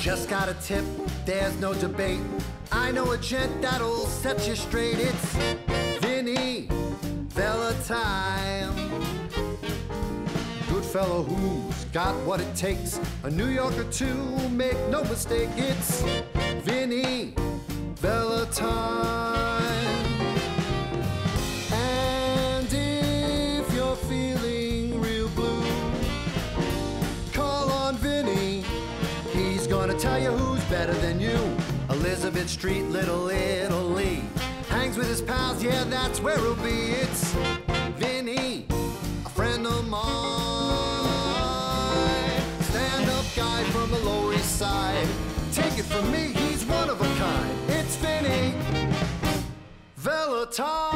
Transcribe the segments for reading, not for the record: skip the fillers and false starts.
Just got a tip, there's no debate. I know a gent that'll set you straight. It's Vinny Valentine. Good fellow who's got what it takes. A New Yorker to make no mistake. It's Vinny Valentine. And if you're feeling real blue, call on Vinny. He's gonna tell you who's better than you. Elizabeth Street, Little Italy. Hangs with his pals, yeah, that's where he'll be. It's Vinny, a friend of mine. Stand-up guy from the Lower East Side. Take it from me, he's one of a kind. It's Vinny Valentine.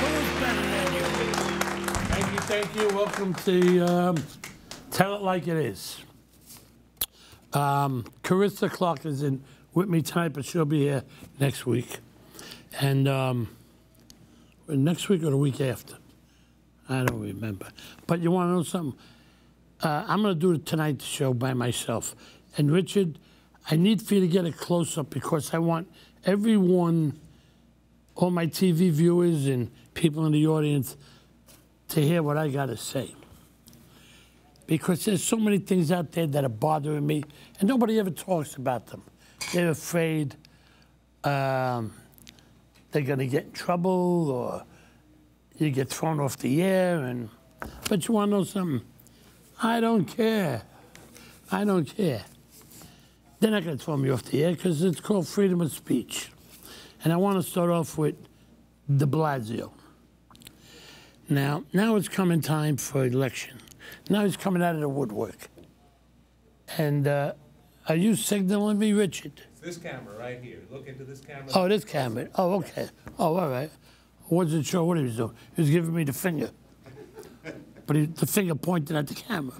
Who's better than you? Thank you. Welcome to Tell It Like It Is. Carisa Clark is in with me tonight, but she'll be here next week. And next week or the week after? I don't remember. But you want to know something? I'm going to do tonight's show by myself. And Richard, I need for you to get a close-up because I want everyone, all my TV viewers and people in the audience, to hear what I got to say. Because there's so many things out there that are bothering me, and nobody ever talks about them. They're afraid they're going to get in trouble or you get thrown off the air. But you want to know something? I don't care. I don't care. They're not going to throw me off the air because it's called freedom of speech. And I want to start off with DeBalzio. Now it's coming time for election. Now he's coming out of the woodwork. And are you signaling me, Richard? It's this camera right here. Look into this camera. Oh, this camera. Oh, okay. Oh, all right. I wasn't sure what he was doing. He was giving me the finger. But the finger pointed at the camera.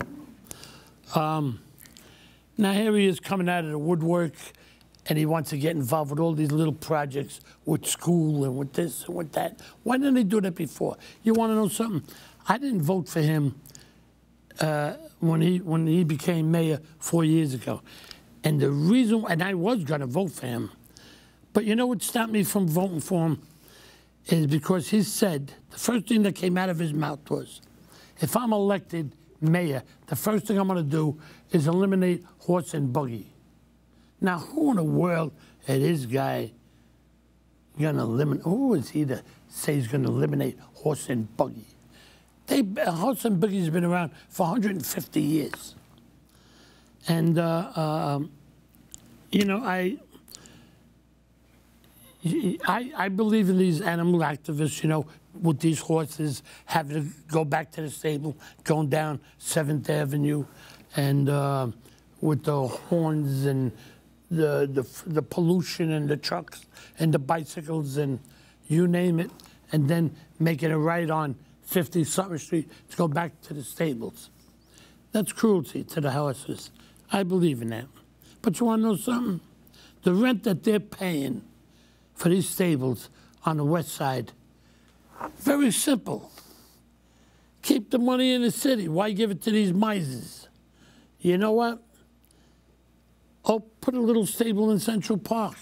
Now here he is coming out of the woodwork, and he wants to get involved with all these little projects with school and with this and with that. Why didn't he do that before? You want to know something? I didn't vote for him when he became mayor 4 years ago. And the reason, and I was going to vote for him, but you know what stopped me from voting for him is because he said, the first thing that came out of his mouth was, if I'm elected mayor, the first thing I'm going to do is eliminate horse and buggy. Now, who in the world is this guy going to eliminate? Who is he to say he's going to eliminate horse and buggy? Horse and buggy has been around for 150 years. And, you know, I believe in these animal activists, you know, with these horses having to go back to the stable, going down 7th Avenue, and with the horns and the pollution and the trucks and the bicycles and you name it, and then making a right on 50-something Street to go back to the stables. That's cruelty to the horses. I believe in that. But you want to know something? The rent that they're paying for these stables on the west side, very simple. Keep the money in the city. Why give it to these misers? You know what? Oh, put a little stable in Central Park.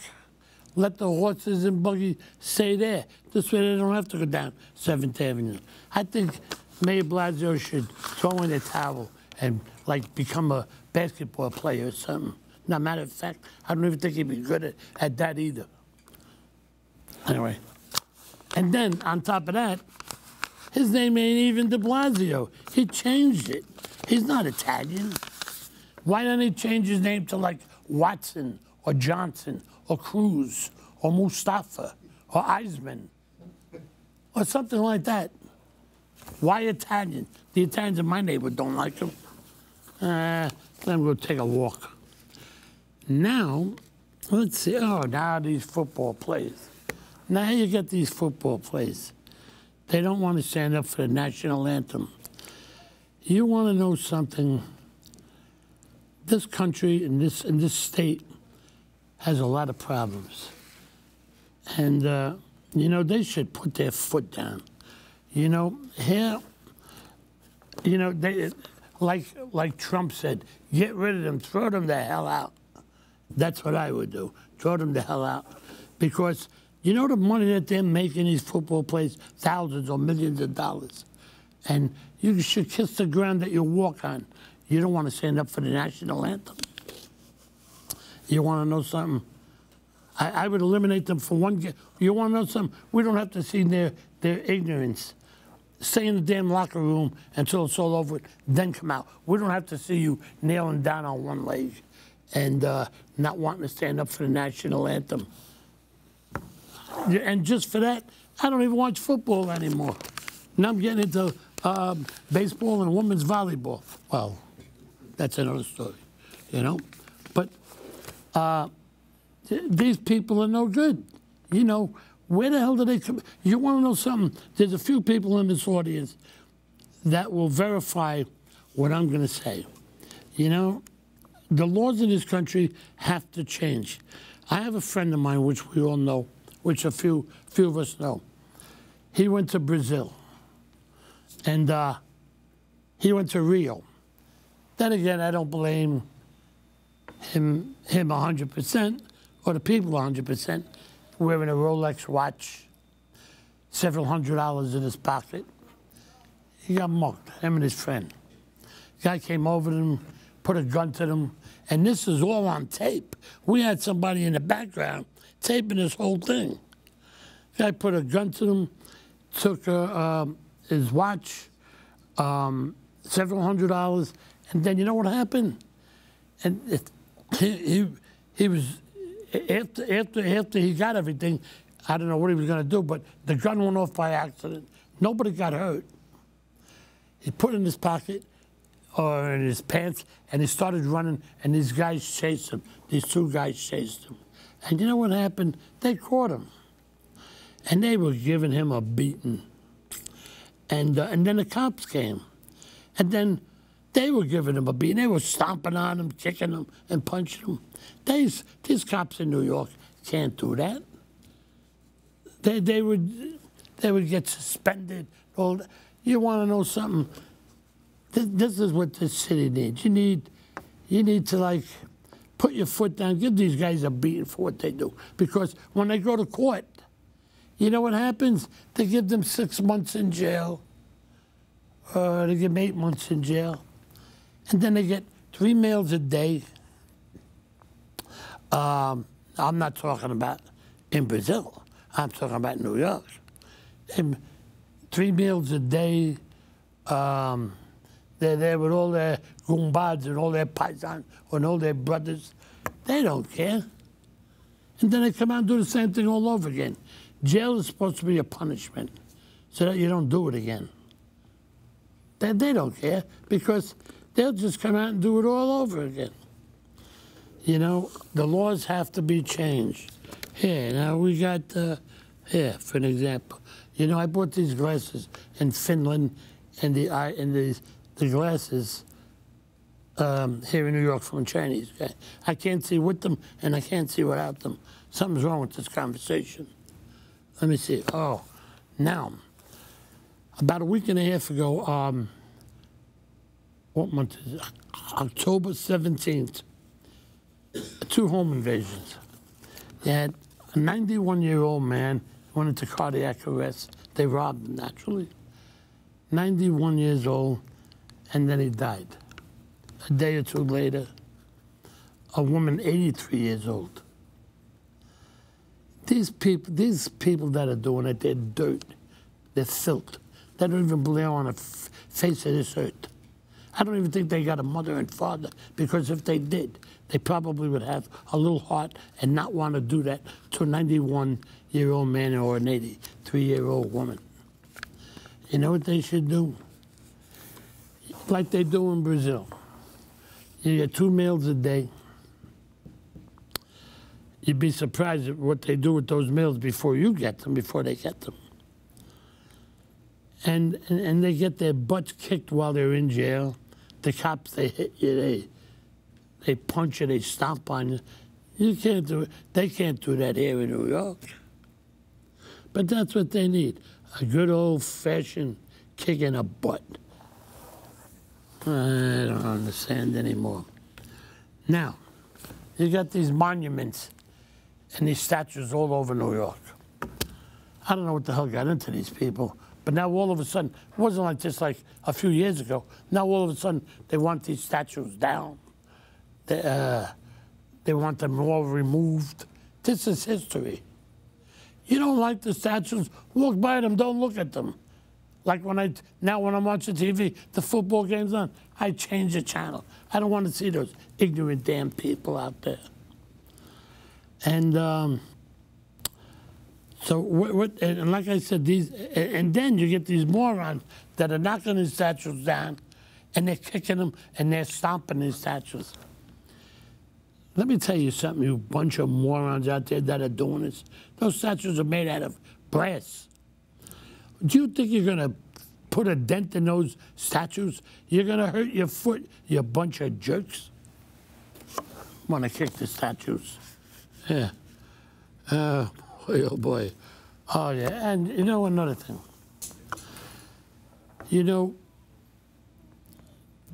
Let the horses and buggy stay there. This way they don't have to go down 7th Avenue. I think Mayor Blasio should throw in the towel and, like, become a basketball player or something. Now, matter of fact, I don't even think he'd be good at that either. Anyway. And then, on top of that, his name ain't even DeBalzio. He changed it. He's not Italian. Why don't he change his name to, like, Watson or Johnson or Cruz or Mustafa or Eisman or something like that? Why Italian? The Italians in my neighborhood don't like him. Let him go take a walk. Now, let's see. Oh, now these football players. Now you get these football players. They don't want to stand up for the national anthem. You want to know something? This country and this state has a lot of problems. And, you know, they should put their foot down. You know, here, you know, like Trump said, get rid of them, throw them the hell out. That's what I would do, throw them the hell out. Because you know the money that they're making these football players, thousands or millions of dollars. And you should kiss the ground that you walk on. You don't want to stand up for the national anthem. You want to know something? I would eliminate them for one game. You want to know something? We don't have to see their ignorance. Stay in the damn locker room until it's all over, then come out. We don't have to see you nailing down on one leg and not wanting to stand up for the national anthem. And just for that, I don't even watch football anymore. Now I'm getting into baseball and women's volleyball. Well, that's another story, you know? But these people are no good. You know, where the hell do they come? You want to know something? There's a few people in this audience that will verify what I'm going to say. You know, the laws in this country have to change. I have a friend of mine, which we all know, which a few of us know. He went to Brazil, and he went to Rio. Then again, I don't blame him 100%, or the people 100%, wearing a Rolex watch, several $100s in his pocket. He got mugged, him and his friend. Guy came over to him, put a gun to them, and this is all on tape. We had somebody in the background taping this whole thing. Guy put a gun to them, took his watch, several $100s, and then you know what happened? And he was, after he got everything, I don't know what he was going to do, but the gun went off by accident. Nobody got hurt. He put it in his pocket or in his pants, and he started running, and these guys chased him. These two guys chased him. And you know what happened? They caught him. And they were giving him a beating. And then the cops came. And then they were giving him a beating. They were stomping on him, kicking him, and punching him. These cops in New York can't do that. They would get suspended. All that. You want to know something? This is what this city needs. You need to, like, put your foot down, give these guys a beating for what they do. Because when they go to court, you know what happens? They give them 6 months in jail. They give them 8 months in jail. And then they get 3 meals a day. I'm not talking about in Brazil. I'm talking about New York. 3 meals a day. They're there with all their gumbads and all their paisans and all their brothers. They don't care. And then they come out and do the same thing all over again. Jail is supposed to be a punishment so that you don't do it again. They don't care because they'll just come out and do it all over again. You know, the laws have to be changed. Here, now we got, here, for an example. You know, I bought these glasses in Finland and the glasses here in New York from a Chinese guy. I can't see with them and I can't see without them. Something's wrong with this conversation. Let me see. Oh, now, about a week and a half ago, what month is it? October 17th, 2 home invasions. They had a 91-year-old man went into cardiac arrest. They robbed him, naturally. 91 years old, and then he died. A day or two later, a woman 83 years old. These people that are doing it, they're dirt. They're filth. They don't even belong on the face of this earth. I don't even think they got a mother and father, because if they did, they probably would have a little heart and not want to do that to a 91-year-old man or an 83-year-old woman. You know what they should do? Like they do in Brazil. You get 2 meals a day. You'd be surprised at what they do with those meals before you get them, before they get them. And they get their butts kicked while they're in jail. The cops, they hit you, they punch you, they stomp on you. You can't do it. They can't do that here in New York. But that's what they need, a good old-fashioned kick in the butt. I don't understand anymore. Now, you got these monuments and these statues all over New York. I don't know what the hell got into these people, but now all of a sudden, it wasn't like this like a few years ago. Now all of a sudden, they want these statues down. They want them all removed. This is history. You don't like the statues, walk by them, don't look at them. Like when I'm watching TV, the football game's on, I change the channel. I don't want to see those ignorant damn people out there. And and like I said, and then you get these morons that are knocking these statues down, and they're kicking them, and they're stomping these statues. Let me tell you something, you bunch of morons out there that are doing this. Those statues are made out of brass. Do you think you're going to put a dent in those statues? You're going to hurt your foot, you bunch of jerks. Want to kick the statues. Yeah. Oh, boy. Oh, yeah. And you know another thing. You know,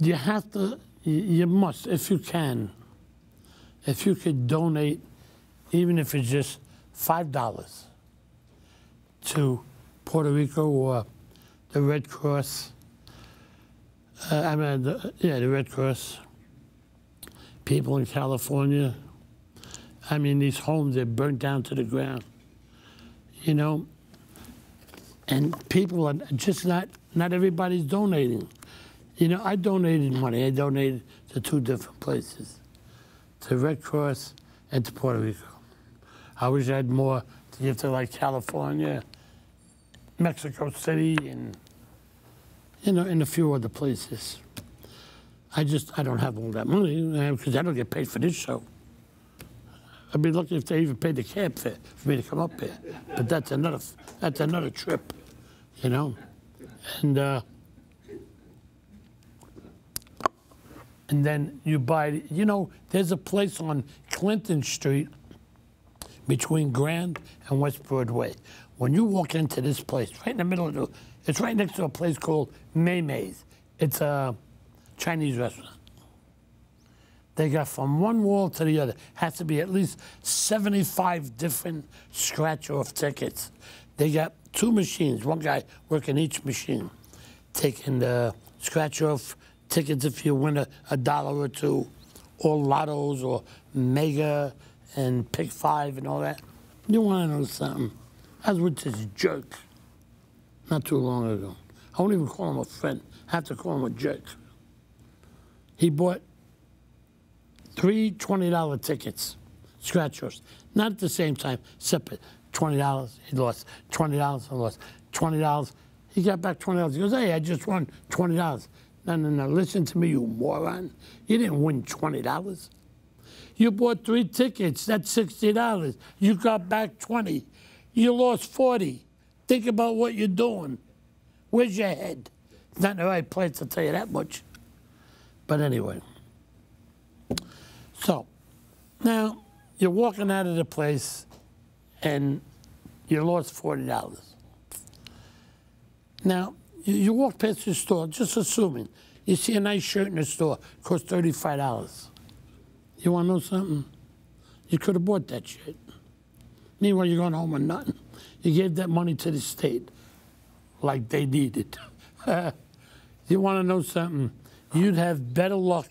you have to, you must, if you can, if you could donate, even if it's just $5 to Puerto Rico or the Red Cross, the Red Cross, people in California. I mean, these homes, they're burnt down to the ground, you know, and people are just not everybody's donating. You know, I donated money. I donated to 2 different places, to Red Cross and to Puerto Rico. I wish I had more to give to, like, California, Mexico City, and, you know, and a few other places. I don't have all that money because I don't get paid for this show. I'd be lucky if they even paid the cab fare for me to come up here. But that's another trip, you know. And then you buy, you know, there's a place on Clinton Street between Grand and West Broadway. When you walk into this place, right in the middle of it's right next to a place called Mei Mei's. It's a Chinese restaurant. They got from one wall to the other, has to be at least 75 different scratch-off tickets. They got 2 machines, one guy working each machine, taking the scratch-off tickets if you win a dollar or 2, or lottos, or mega, and pick 5 and all that. You want to know something? I was with this jerk not too long ago. I won't even call him a friend. I have to call him a jerk. He bought 3 $20 tickets, scratch-offs, not at the same time, separate. $20, he lost. $20, he lost. $20, he got back $20. He goes, hey, I just won $20. No, listen to me, you moron. You didn't win $20. You bought 3 tickets, that's $60. You got back 20. You lost 40. Think about what you're doing. Where's your head? It's not in the right place, I'll tell you that much. But anyway. So, now, you're walking out of the place, and you lost $40. Now, you walk past the store, just assuming. You see a nice shirt in the store, costs $35. You want to know something? You could have bought that shit. Meanwhile, you're going home with nothing. You gave that money to the state, like they need it. You want to know something? You'd have better luck,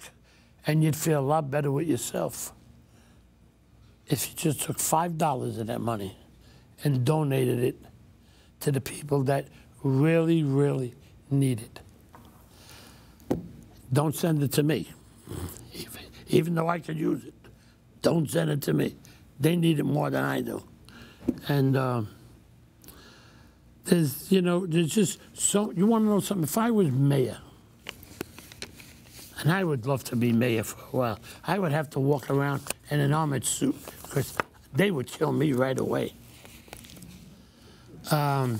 and you'd feel a lot better with yourself if you just took $5 of that money and donated it to the people that really, really need it. Don't send it to me, even though I could use it. Don't send it to me. They need it more than I do. And there's just so, you want to know something? If I was mayor, and I would love to be mayor for a while, I would have to walk around in an armored suit because they would kill me right away. I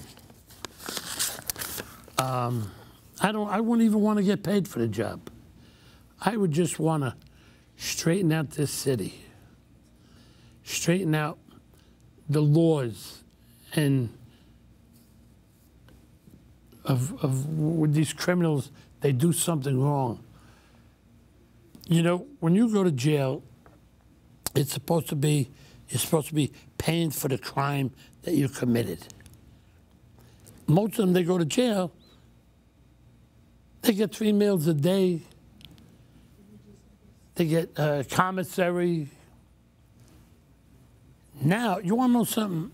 wouldn't even want to get paid for the job. I would just want to straighten out this city, straighten out the laws, and with these criminals, they do something wrong. You know, when you go to jail, it's supposed to be, you're supposed to be paying for the crime that you committed. Most of them, they go to jail, they get 3 meals a day, they get commissary. Now, you want to know something?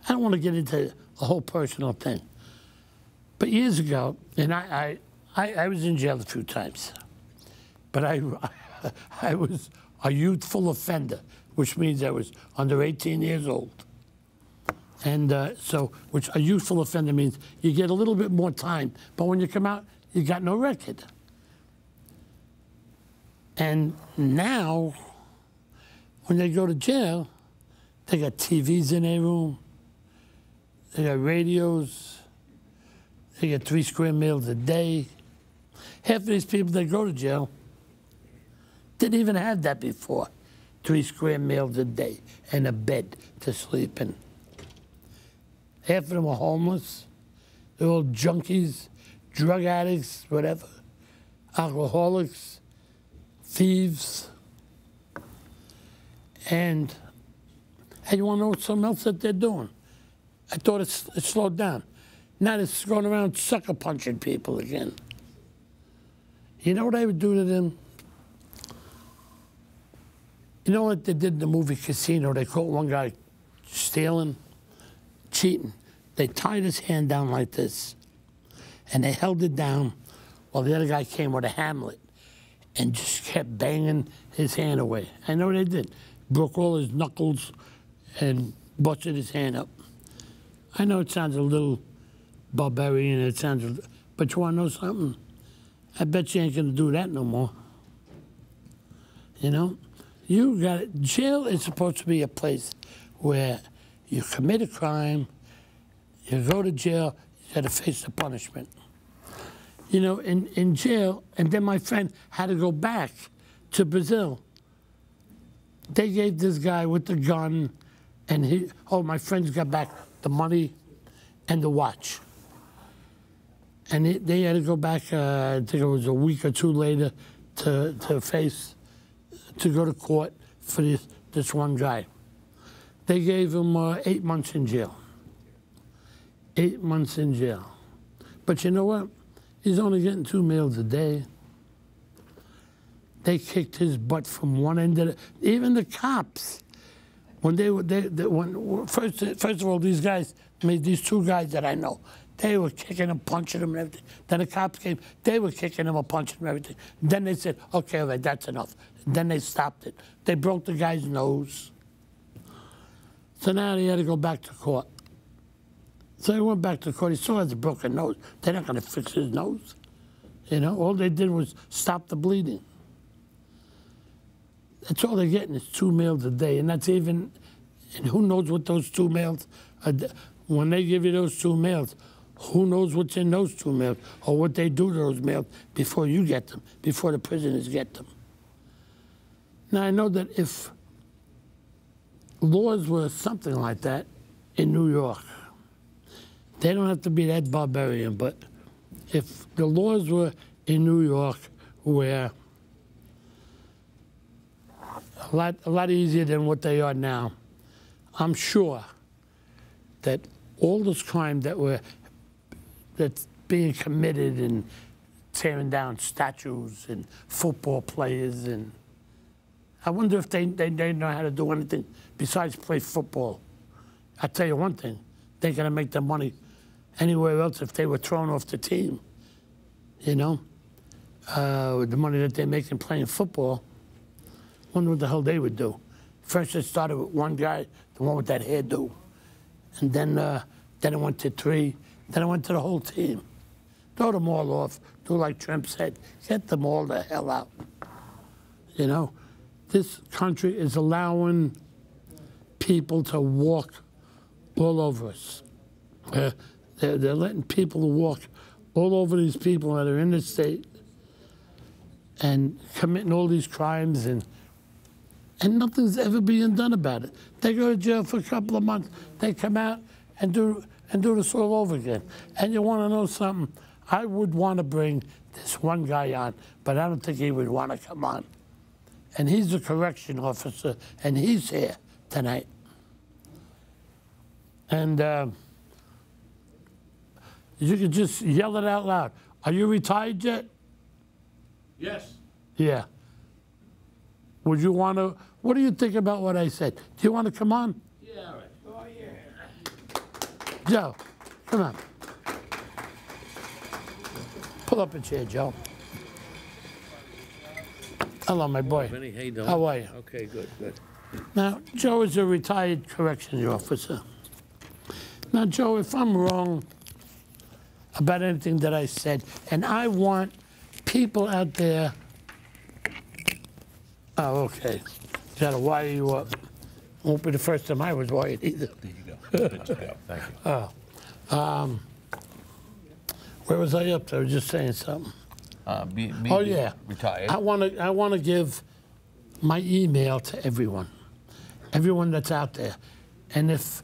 I don't want to get into a whole personal thing. But years ago, and I was in jail a few times, but I was a youthful offender, which means I was under 18 years old. And which a youthful offender means you get a little bit more time, but when you come out, you got no record. And now, when they go to jail, they got TVs in their room, they got radios, they get 3 square meals a day. Half of these people that go to jail didn't even have that before. 3 square meals a day and a bed to sleep in. Half of them are homeless. They're all junkies, drug addicts, whatever, alcoholics, thieves. And you want to know something else that they're doing? I thought it slowed down. Now it's going around sucker punching people again. You know what I would do to them? You know what they did in the movie Casino? They caught one guy stealing, cheating. They tied his hand down like this, and they held it down while the other guy came with a hamlet and just kept banging his hand away. I know what they did. Broke all his knuckles and busted his hand up. I know it sounds a little barbarian, but you want to know something? I bet you ain't going to do that no more. You know? You got it. Jail is supposed to be a place where you commit a crime, you go to jail, you got to face the punishment. You know, in jail, and then my friend had to go back to Brazil. They gave this guy with the gun, and my friends got back the money and the watch. And they had to go back, I think it was a week or 2 later, to go to court for this one guy. They gave him 8 months in jail. 8 months in jail. But you know what? He's only getting 2 meals a day. They kicked his butt from one end of even the cops. When first of all, these guys, these 2 guys that I know, they were kicking him, punching him, and everything. Then the cops came, they were kicking him and punching him and everything. Then they said, okay, all right, that's enough. Then they stopped it. They broke the guy's nose. So now he had to go back to court. So he went back to court. He still has a broken nose. They're not going to fix his nose. You know, all they did was stop the bleeding. That's all they're getting is 2 meals a day. And that's even, and who knows what those 2 meals are. When they give you those 2 meals, who knows what's in those 2 meals or what they do to those meals before you get them, before the prisoners get them. Now, I know that if laws were something like that in New York, they don't have to be that barbarian, but if the laws were in New York where a lot easier than what they are now, I'm sure that all this crime that's being committed and tearing down statues and football players, and I wonder if they know how to do anything besides play football. I'll tell you one thing, they're going to make their money anywhere else if they were thrown off the team, you know? With the money that they're making playing football, I wonder what the hell they would do. First it started with one guy, the one with that hairdo, and then it went to 3, then it went to the whole team. Throw them all off, do like Trump said, get them all the hell out. You know, this country is allowing people to walk all over us. They're letting people walk all over these people that are in the state and committing all these crimes, and nothing's ever being done about it. They go to jail for a couple of months, they come out and do this all over again. And you want to know something? I would want to bring this one guy on, but I don't think he would want to come on. and he's a correction officer, and he's here tonight. And you could just yell it out loud. Are you retired yet? Yes. Yeah. Would you want to, what do you think about what I said? Do you want to come on? Yeah, all right. Oh, yeah. Joe, come on. Pull up a chair, Joe. Hello, my boy. Vinny, how you doing? How are you? Okay, good, good. Now, Joe is a retired corrections officer. Now, Joe, if I'm wrong about anything that I said, and I want people out there, oh, okay, gotta wire you up. Won't be the first time I was wired either. There you go. Good job. Thank you. Where was I up to? I was just saying something. Oh, Yeah. Retired. I want to give my email to everyone that's out there. And if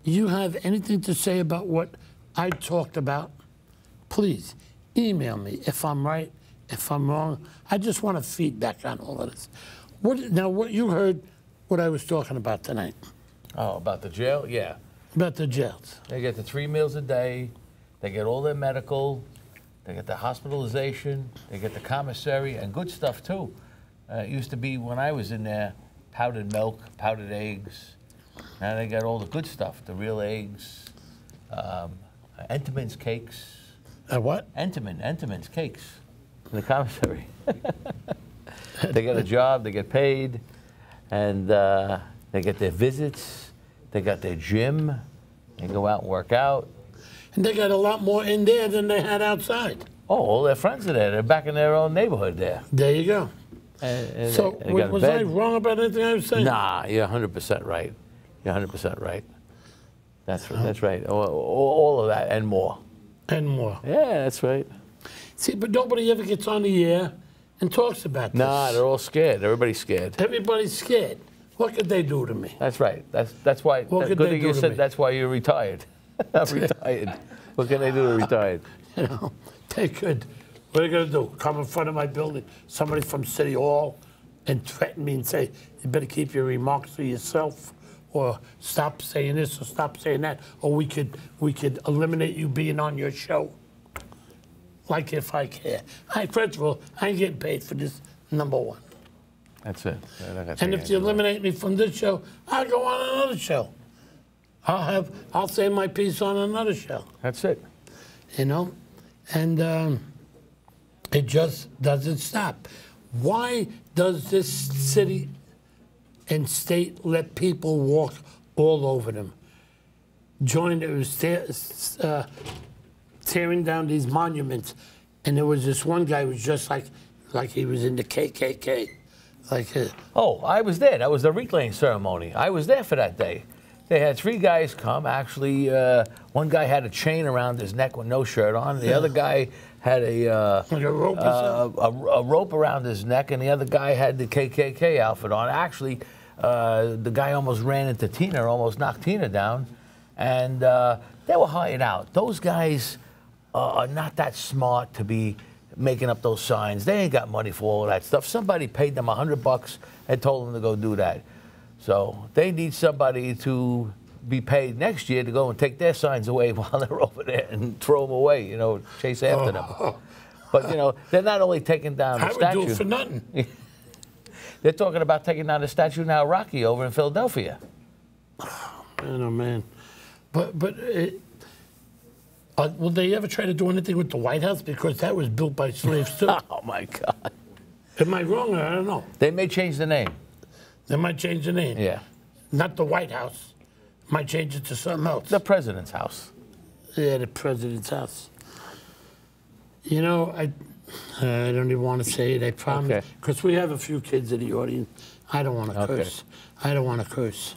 you have anything to say about what I talked about, please email me if I'm right, if I'm wrong. I just want feedback on all of this. What you heard what I was talking about tonight. Oh, about the jail? Yeah. About the jails. They get the 3 meals a day. They get all their medical. They get the hospitalization. They get the commissary and good stuff, too. It used to be when I was in there, powdered milk, powdered eggs. Now they got all the good stuff, the real eggs, Entenmann's cakes. What? Entenmann's cakes in the commissary. They get a job, they get paid, and they get their visits. They got their gym. They go out and work out. And they got a lot more in there than they had outside. Oh, all their friends are there. They're back in their own neighborhood there. There you go. And So they got a was bed. I wrong about anything I was saying? Nah, you're 100% right. You're 100% right. That's right. All of that and more. And more. Yeah, that's right. See, but nobody ever gets on the air and talks about this. Nah, they're all scared. Everybody's scared. Everybody's scared. What could they do to me? That's right. That's why. What could Good they thing do you to said me? that's why you're retired. I'm retired. What can they do to retired? You know, they could. What are they going to do? Come in front of my building, somebody from City Hall, and threaten me and say, you better keep your remarks to yourself, or stop saying this or stop saying that, or we could eliminate you being on your show. Like if I care. First of all, I ain't getting paid for this, number one. That's it. And if you eliminate me from this show, I'll go on another show. I'll say my piece on another show. That's it. You know, and it just doesn't stop. Why does this city and state let people walk all over them? Tearing down these monuments, and there was this one guy who was just like he was in the KKK. Oh, I was there. That was the reclaim ceremony. I was there for that day. They had 3 guys come. Actually, one guy had a chain around his neck with no shirt on. The other guy had a rope around his neck, and the other guy had the KKK outfit on. Actually, the guy almost ran into Tina, almost knocked Tina down, and they were hired out. Those guys are not that smart to be making up those signs. They ain't got money for all that stuff. Somebody paid them $100 and told them to go do that. So they need somebody to be paid next year to go and take their signs away while they're over there and throw them away, you know, chase after them. But, you know, they're not only taking down the statue. I would do it for nothing. They're talking about taking down the statue now, Rocky, over in Philadelphia. Man, oh, man. But will they ever try to do anything with the White House? Because that was built by slaves, too. Oh, my God. Am I wrong? I don't know. They may change the name. They might change the name. Yeah. Not the White House. Might change it to something else. The president's house. Yeah, the president's house. You know, I don't even want to say it. I promise. Because we have a few kids in the audience. I don't want to curse. I don't want to curse.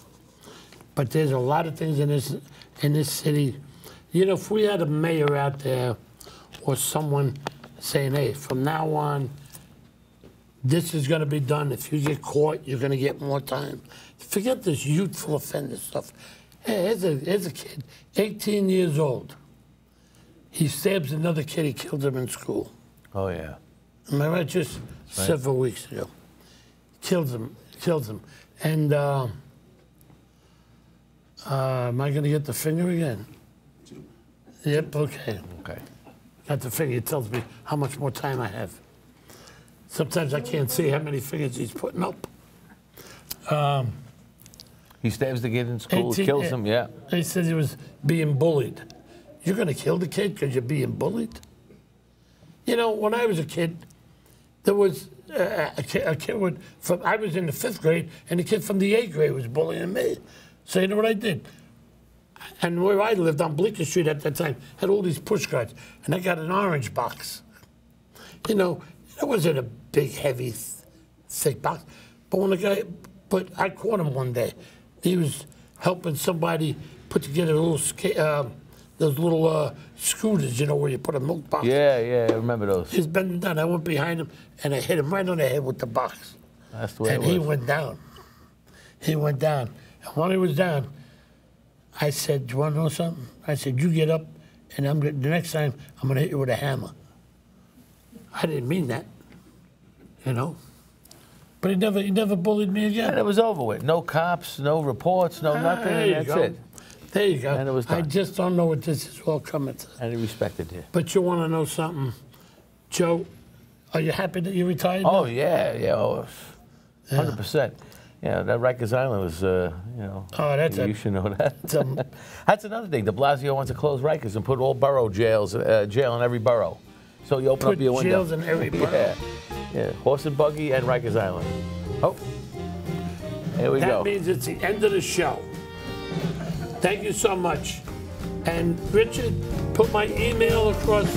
But there's a lot of things in this city. You know, if we had a mayor out there or someone saying, hey, from now on, this is going to be done. If you get caught, you're going to get more time. Forget this youthful offender stuff. Hey, here's a kid, 18 years old. He stabs another kid. He killed him in school. Oh, yeah. Am I right? Just several weeks ago. kills him. And am I going to get the finger again? Yep, okay. Okay. Got the finger. It tells me how much more time I have. Sometimes I can't see how many fingers he's putting up. He stabs the kid in school, 18, kills him, yeah. He says he was being bullied. You're going to kill the kid because you're being bullied? You know, when I was a kid, there was a kid I was in the 5th grade, and the kid from the 8th grade was bullying me. So you know what I did? And where I lived on Bleecker Street at that time had all these push carts, and I got an orange box. You know, it wasn't a big, heavy, thick box. But I caught him one day. He was helping somebody put together those little scooters, you know, where you put a milk box. Yeah, I remember those. He's bending down. I went behind him, and I hit him right on the head with the box. That's the way it was. And he went down. He went down. And when he was down, I said, "Do you want to know something?" I said, "You get up, and the next time I'm going to hit you with a hammer." I didn't mean that, you know. But he never bullied me again. And it was over with. No cops, no reports, no nothing. And that's it. There you go. And it was done. I just don't know what this is all coming to. And he respected you. But you want to know something, Joe? Are you happy that you retired? Oh, now? yeah, 100%. Yeah, that Rikers Island was, you know, you should know that. That's another thing. DeBalzio wants to close Rikers and put all borough jail in every borough. So you open up your window. Jails in every borough. Yeah, horse and buggy and Rikers Island. Oh, here we go. That means it's the end of the show. Thank you so much. And Richard, put my email across.